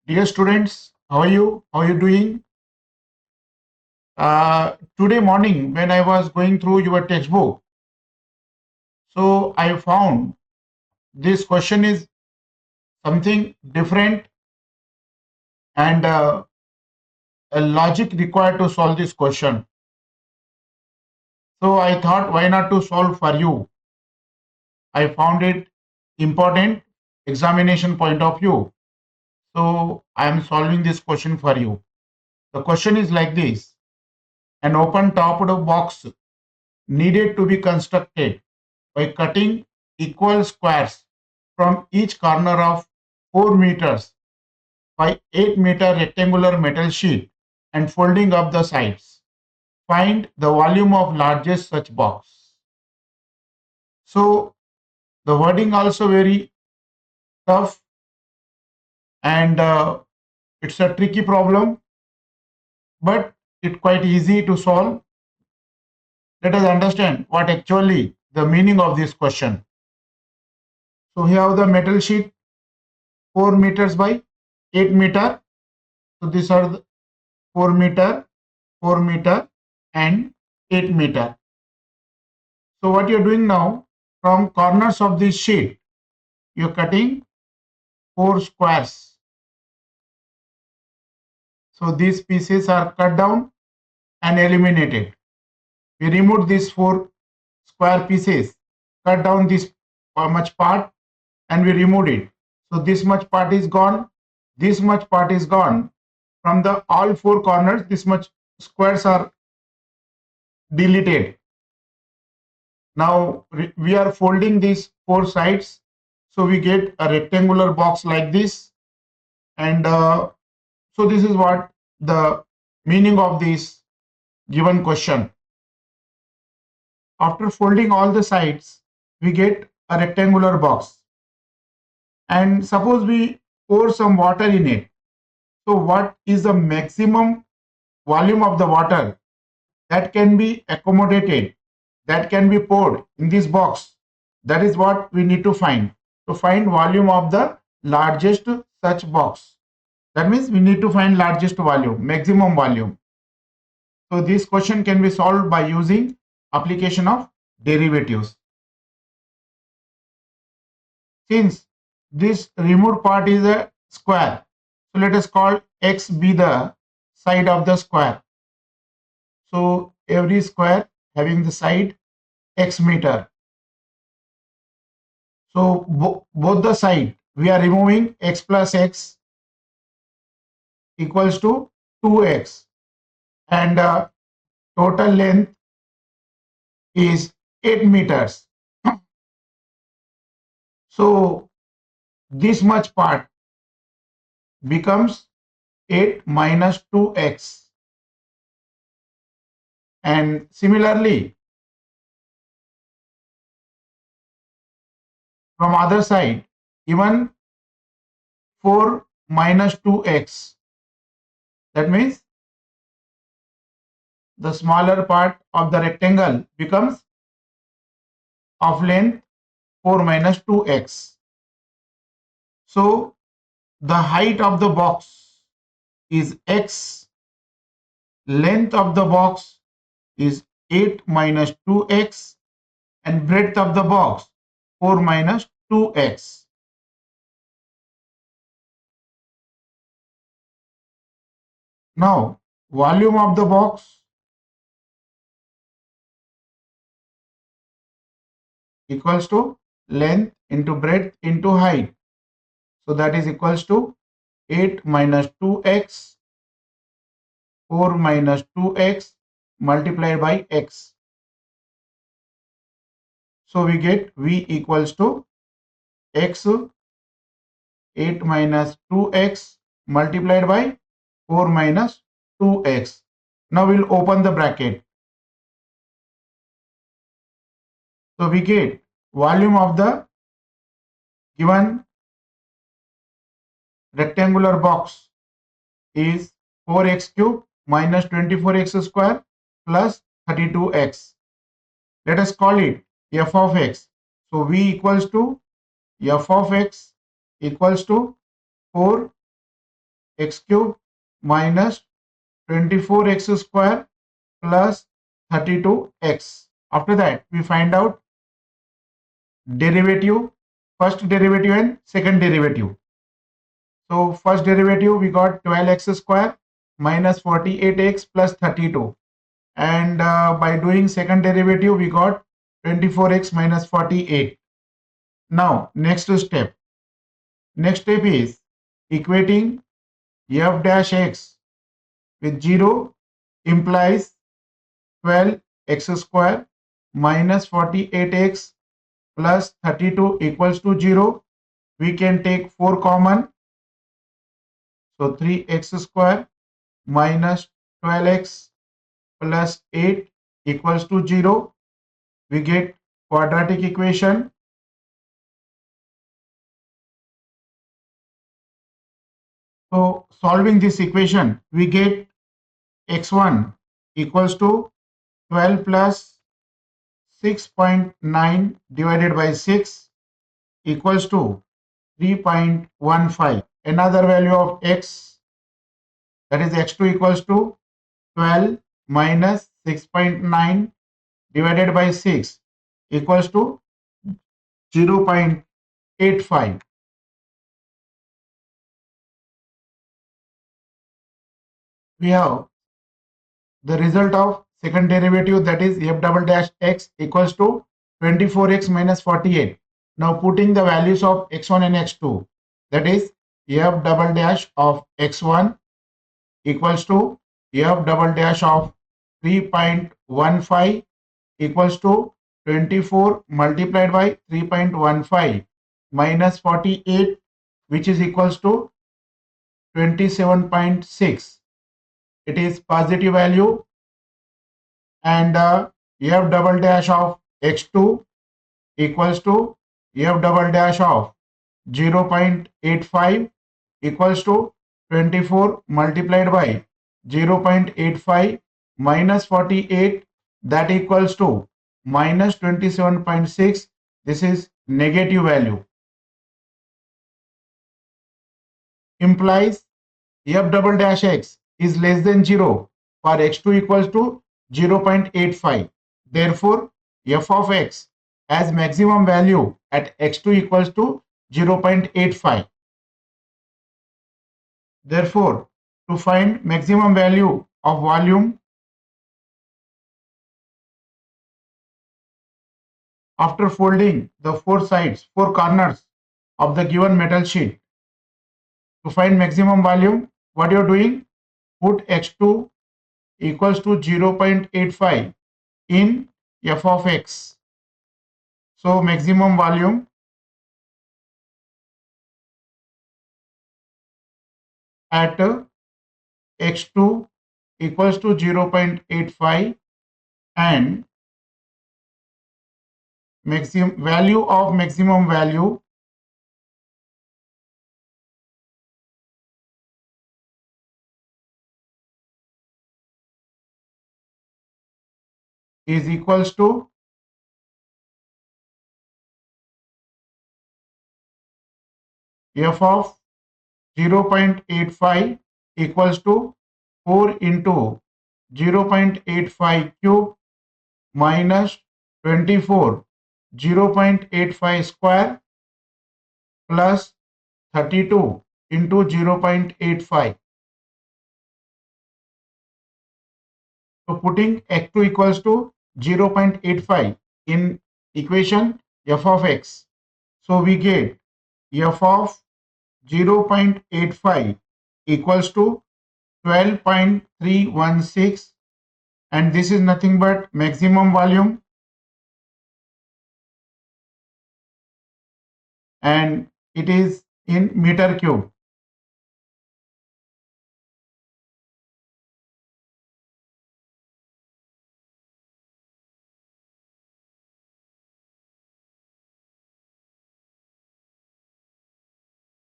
Dear students, how are you? How are you doing? Today morning, when I was going through your textbook, so I found this question is something different and a logic required to solve this question. So I thought, why not to solve for you? I found it important examination point of view. So I am solving this question for you. The question is like this: an open topped box needed to be constructed by cutting equal squares from each corner of 4 meters by 8-meter rectangular metal sheet and folding up the sides. Find the volume of largest such box. So the wording also very tough and it's a tricky problem, but it's quite easy to solve. Let us understand what actually the meaning of this question. So here have the metal sheet 4 meters by 8 meter. So these are the 4 meter, 4 meter and 8 meter. So what you're doing now, from corners of this sheet, you're cutting 4 squares. So these pieces are cut down and eliminated. We removed these 4 square pieces, cut down this much part and we removed it. So this much part is gone, this much part is gone. From the all 4 corners, this much squares are deleted. Now we are folding these 4 sides, so we get a rectangular box like this, and so this is what the meaning of this given question. After folding all the sides, we get a rectangular box, and suppose we pour some water in it. So what is the maximum volume of the water that can be accommodated, that can be poured in this box? That is what we need to find. To find volume of the largest such box. That means we need to find largest volume, maximum volume. So this question can be solved by using application of derivatives. Since this removed part is a square, so let us call x be the side of the square. So every square having the side x meter. So both the side we are removing x plus x equals to 2x, and total length is 8 meters. So this much part becomes 8 minus 2x, and similarly from other side even 4 minus 2x. That means the smaller part of the rectangle becomes of length 4 minus 2x. So the height of the box is x, length of the box is 8 minus 2x, and breadth of the box 4 minus 2x. Now volume of the box equals to length into breadth into height. So that is equals to 8 minus 2x, 4 minus 2x multiplied by x. So we get V equals to x 8 minus 2x multiplied by 4 minus 2x. Now we'll open the bracket. So we get volume of the given rectangular box is 4x cube minus 24x square plus 32x. Let us call it f of x. So V equals to f of x equals to 4 x cube minus 24x square plus 32x. After that, we find out derivative, first derivative and second derivative. So first derivative we got 12x square minus 48x plus 32, and by doing second derivative we got 24x minus 48. Now next step is equating f dash x with 0 implies 12x square minus 48x plus 32 equals to 0. We can take 4 common. So 3x square minus 12x plus 8 equals to 0. We get quadratic equation. So solving this equation, we get x1 equals to 12 plus 6.9 divided by 6 equals to 3.15. Another value of x, that is x2, equals to 12 minus 6.9 divided by 6 equals to 0.85. We have the result of second derivative, that is f double dash x equals to 24x minus 48. Now putting the values of x1 and x2, that is f double dash of x1 equals to f double dash of 3.15 equals to 24 multiplied by 3.15 minus 48, which is equals to 27.6. It is positive value, and f double dash of x2 equals to f double dash of 0.85 equals to 24 multiplied by 0.85 minus 48, that equals to minus 27.6. This is negative value. Implies f double dash x is less than 0 for x2 equals to 0.85. Therefore, f of x has maximum value at x2 equals to 0.85. Therefore, to find maximum value of volume, after folding the four corners of the given metal sheet, to find maximum volume, what you are doing? Put x2 equals to 0.85 in f of x. So maximum volume at x2 equals to 0.85 and value of maximum value is equals to f of 0.85 equals to 4 into 0.85 cube minus 24 0.85 square plus 32 into 0.85. So putting x2 equals to 0.85 in equation f of x. So we get f of 0.85 equals to 12.316, and this is nothing but maximum volume, and it is in meter cube.